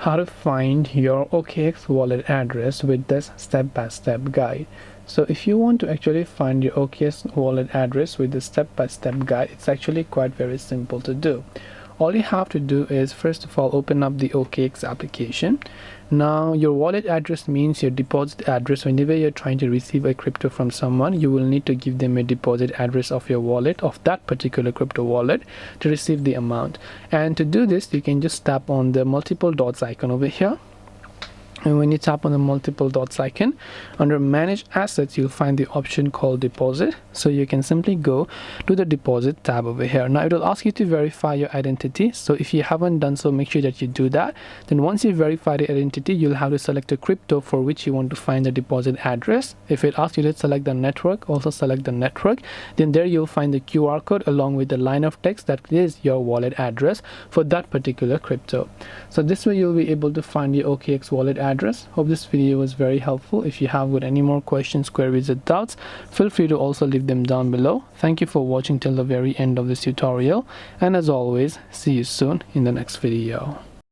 how to find your OKX wallet address with this step-by-step guide. So if you want to actually find your OKX wallet address with the step-by-step guide, it's actually quite very simple to do. All you have to do is first of all open up the OKX application. Now your wallet address means your deposit address. Whenever you're trying to receive a crypto from someone, you will need to give them a deposit address of your wallet, of that particular crypto wallet, to receive the amount. And to do this, you can just tap on the multiple dots icon over here. And when you tap on the multiple dots icon, under manage assets, you'll find the option called deposit. So you can simply go to the deposit tab over here. Now it will ask you to verify your identity. So if you haven't done so, make sure that you do that. Then once you verify the identity, you'll have to select a crypto for which you want to find the deposit address. If it asks you to select the network, also select the network. Then there you'll find the QR code along with the line of text that is your wallet address for that particular crypto. So this way you'll be able to find your OKX wallet address. Hope this video was very helpful. If you have got any more questions, queries, or doubts, feel free to also leave them down below. Thank you for watching till the very end of this tutorial, and as always, see you soon in the next video.